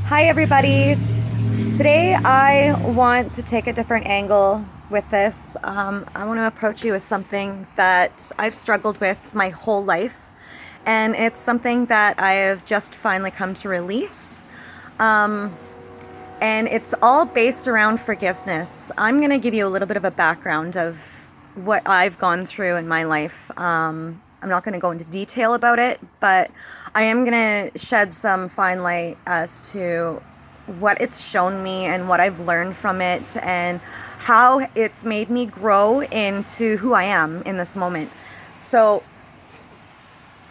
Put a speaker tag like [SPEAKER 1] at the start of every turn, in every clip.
[SPEAKER 1] Hi, everybody. Today, I want to take a different angle with this. I want to approach you with something that I've struggled with my whole life, and it's something that I have just finally come to release. And it's all based around forgiveness. I'm going to give you a little bit of a background of what I've gone through in my life. I'm not going to go into detail about it, but I am going to shed some fine light as to what it's shown me and what I've learned from it and how it's made me grow into who I am in this moment. So,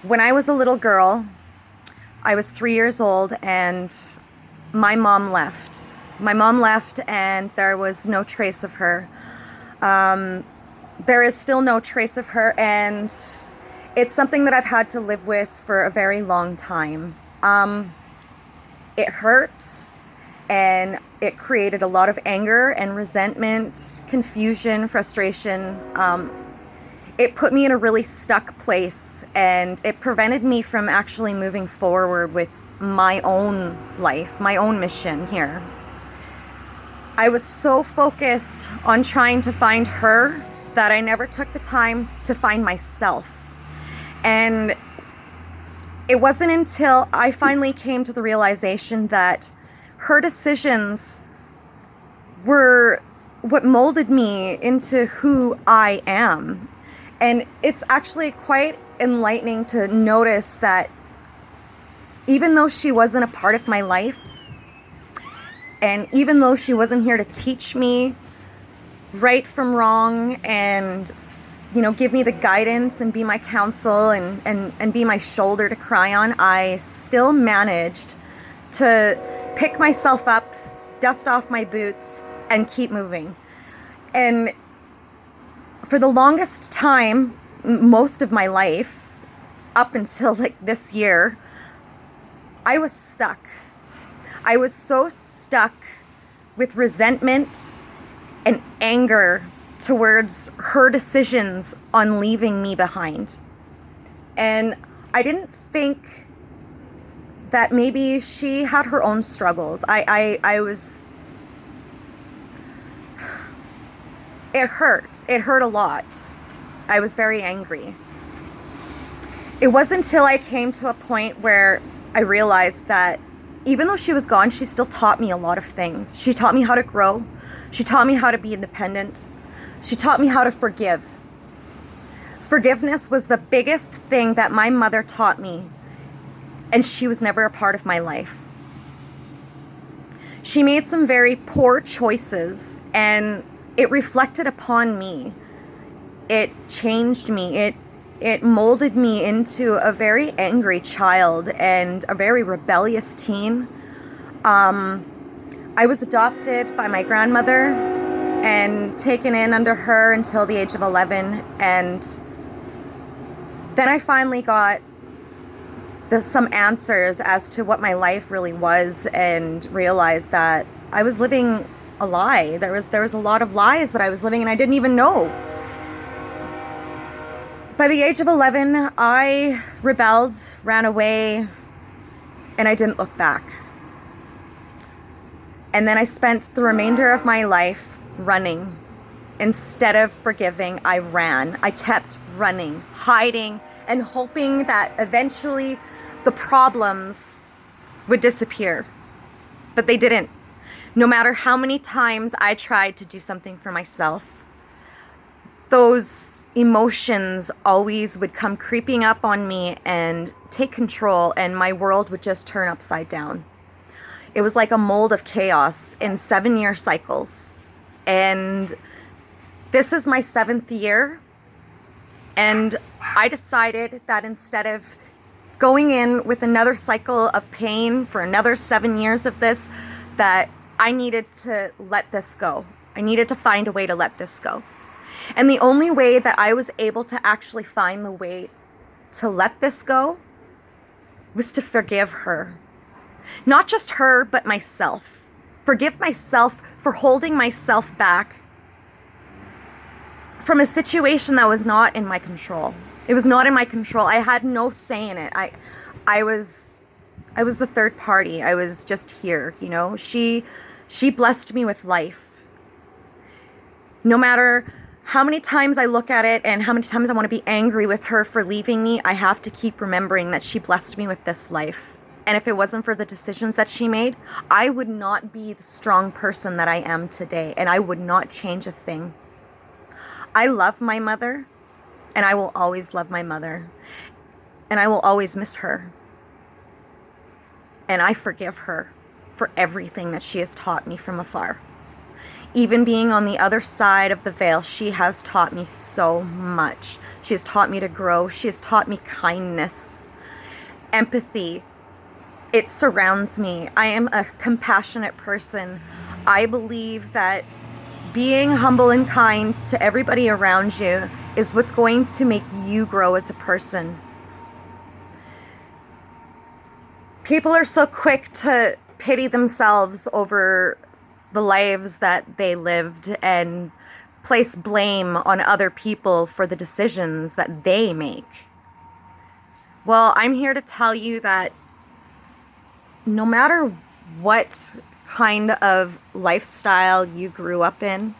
[SPEAKER 1] when I was a little girl, I was 3 years old and my mom left. My mom left and there was no trace of her. There is still no trace of her, and it's something that I've had to live with for a very long time. It hurt and it created a lot of anger and resentment, confusion, frustration. It put me in a really stuck place, and it prevented me from actually moving forward with my own life, my own mission here. I was so focused on trying to find her that I never took the time to find myself. And it wasn't until I finally came to the realization that her decisions were what molded me into who I am. And it's actually quite enlightening to notice that even though she wasn't a part of my life, and even though she wasn't here to teach me right from wrong and, give me the guidance and be my counsel and be my shoulder to cry on, I still managed to pick myself up, dust off my boots, and keep moving. And for the longest time, most of my life, up until like this year, I was stuck. I was so stuck with resentment and anger towards her decisions on leaving me behind. And I didn't think that maybe she had her own struggles. I was, it hurt. It hurt a lot. I was very angry. It wasn't until I came to a point where I realized that even though she was gone, she still taught me a lot of things. She taught me how to grow. She taught me how to be independent. She taught me how to forgive. Forgiveness was the biggest thing that my mother taught me, and she was never a part of my life. She made some very poor choices, and it reflected upon me. It changed me. It molded me into a very angry child and a very rebellious teen. I was adopted by my grandmother and taken in under her until the age of 11. And then I finally got some answers as to what my life really was, and realized that I was living a lie. There was a lot of lies that I was living, and I didn't even know. By the age of 11, I rebelled, ran away, and I didn't look back. And then I spent the remainder of my life running. Instead of forgiving, I ran. I kept running, hiding, and hoping that eventually the problems would disappear. But they didn't. No matter how many times I tried to do something for myself, those emotions always would come creeping up on me and take control, and my world would just turn upside down. It was like a mold of chaos in 7-year cycles. And this is my 7th year. And I decided that instead of going in with another cycle of pain for another 7 years of this, that I needed to let this go. I needed to find a way to let this go. And the only way that I was able to actually find the way to let this go was to forgive her. Not just her, but myself. Forgive myself for holding myself back from a situation that was not in my control. It was not in my control. I had no say in it. I was I was the third party. I was just here, you know. She blessed me with life. No matter how many times I look at it and how many times I want to be angry with her for leaving me, I have to keep remembering that she blessed me with this life. And if it wasn't for the decisions that she made, I would not be the strong person that I am today, and I would not change a thing. I love my mother, and I will always love my mother, and I will always miss her. And I forgive her for everything that she has taught me from afar. Even being on the other side of the veil, she has taught me so much. She has taught me to grow. She has taught me kindness, empathy. It surrounds me. I am a compassionate person. I believe that being humble and kind to everybody around you is what's going to make you grow as a person. People are so quick to pity themselves over the lives that they lived and place blame on other people for the decisions that they make. Well, I'm here to tell you that no matter what kind of lifestyle you grew up in,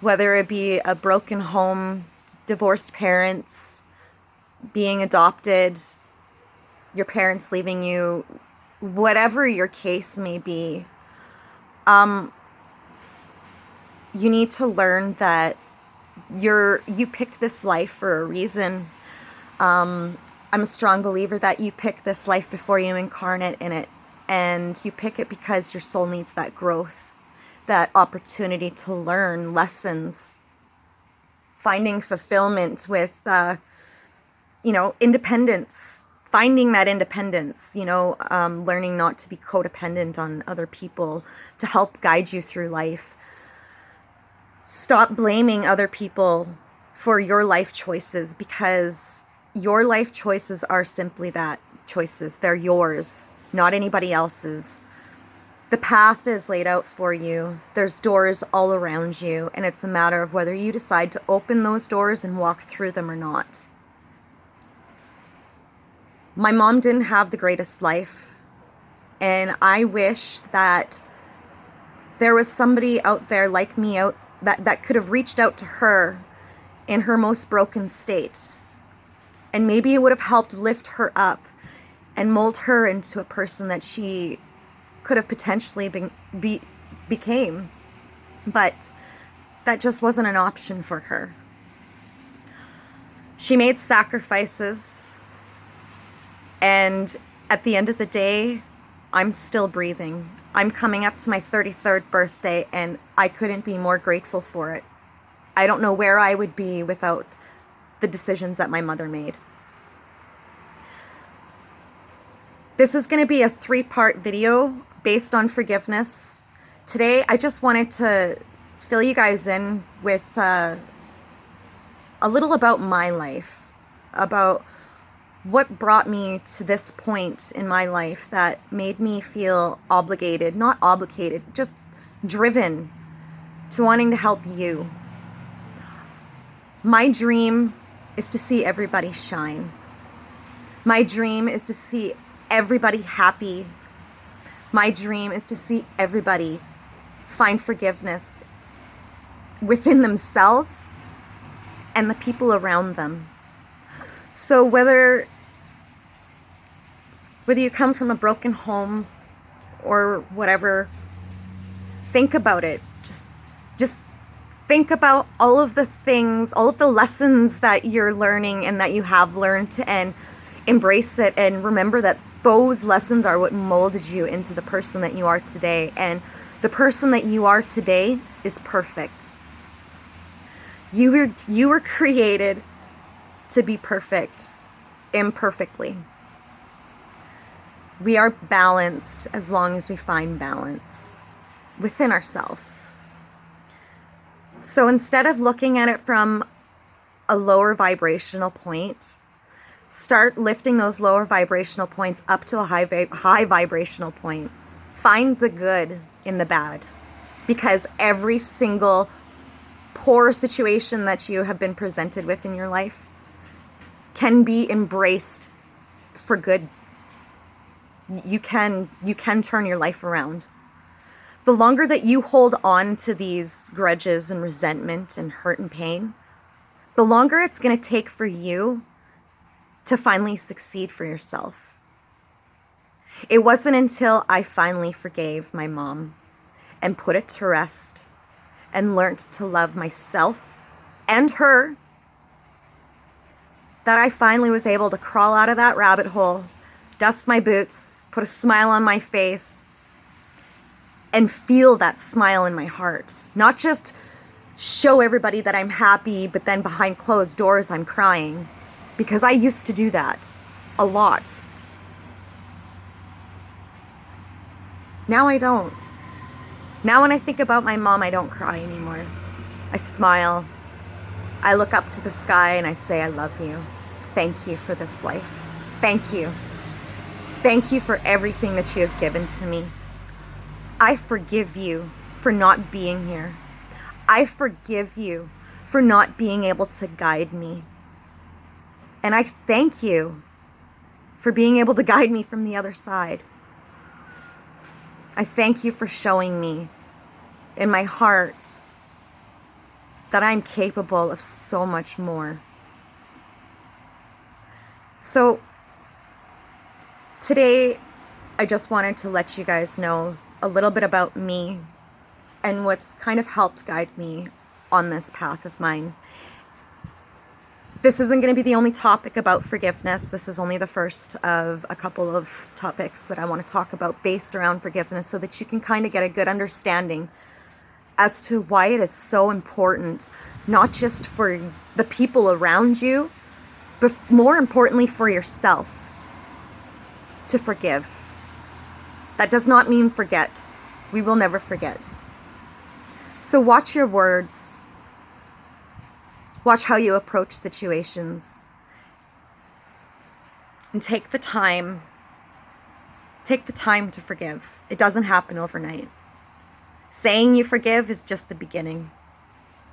[SPEAKER 1] whether it be a broken home, divorced parents, being adopted, your parents leaving you, whatever your case may be, you need to learn that you picked this life for a reason. I'm a strong believer that you pick this life before you incarnate in it, and you pick it because your soul needs that growth, that opportunity to learn lessons, finding fulfillment with, independence, finding that independence, learning not to be codependent on other people to help guide you through life. Stop blaming other people for your life choices, because your life choices are simply that, choices. They're yours, not anybody else's. The path is laid out for you. There's doors all around you, and it's a matter of whether you decide to open those doors and walk through them or not. My mom didn't have the greatest life, and I wish that there was somebody out there like me that could have reached out to her in her most broken state, and maybe it would have helped lift her up and mold her into a person that she could have potentially became, but that just wasn't an option for her. She made sacrifices, and at the end of the day, I'm still breathing. I'm coming up to my 33rd birthday, and I couldn't be more grateful for it. I don't know where I would be without the decisions that my mother made. This is going to be a 3-part video based on forgiveness. Today, I just wanted to fill you guys in with a little about my life, about what brought me to this point in my life that made me feel obligated, not obligated, just driven to wanting to help you. My dream is to see everybody shine. My dream is to see everybody happy. My dream is to see everybody find forgiveness within themselves and the people around them. So whether you come from a broken home or whatever, think about it. Just think about all of the things, all of the lessons that you're learning and that you have learned, and embrace it, and remember that those lessons are what molded you into the person that you are today. And the person that you are today is perfect. You were created to be perfect, imperfectly. We are balanced as long as we find balance within ourselves. So instead of looking at it from a lower vibrational point, start lifting those lower vibrational points up to a high vibrational point. Find the good in the bad, because every single poor situation that you have been presented with in your life can be embraced for good. You can turn your life around. The longer that you hold on to these grudges and resentment and hurt and pain, the longer it's going to take for you to finally succeed for yourself. It wasn't until I finally forgave my mom and put it to rest and learned to love myself and her that I finally was able to crawl out of that rabbit hole, dust my boots, put a smile on my face, and feel that smile in my heart. Not just show everybody that I'm happy, but then behind closed doors I'm crying. Because I used to do that a lot. Now I don't. Now when I think about my mom, I don't cry anymore. I smile. I look up to the sky and I say, I love you. Thank you for this life. Thank you. Thank you for everything that you have given to me. I forgive you for not being here. I forgive you for not being able to guide me. And I thank you for being able to guide me from the other side. I thank you for showing me in my heart that I'm capable of so much more. So today, I just wanted to let you guys know a little bit about me and what's kind of helped guide me on this path of mine. This isn't going to be the only topic about forgiveness. This is only the first of a couple of topics that I want to talk about based around forgiveness so that you can kind of get a good understanding as to why it is so important, not just for the people around you, but more importantly for yourself, to forgive. That does not mean forget. We will never forget. So watch your words. Watch how you approach situations. And take the time. Take the time to forgive. It doesn't happen overnight. Saying you forgive is just the beginning.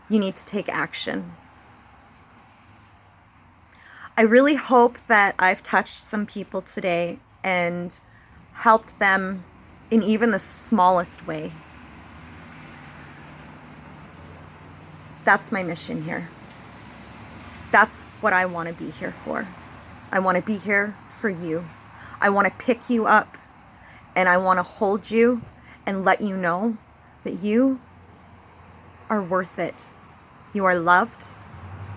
[SPEAKER 1] You need to take action. I really hope that I've touched some people today and helped them in even the smallest way. That's my mission here. That's what I want to be here for. I want to be here for you. I want to pick you up and I want to hold you and let you know that you are worth it. You are loved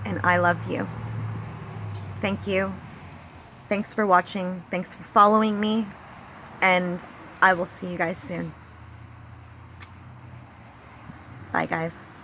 [SPEAKER 1] and I love you. Thank you. Thanks for watching. Thanks for following me. And I will see you guys soon. Bye, guys.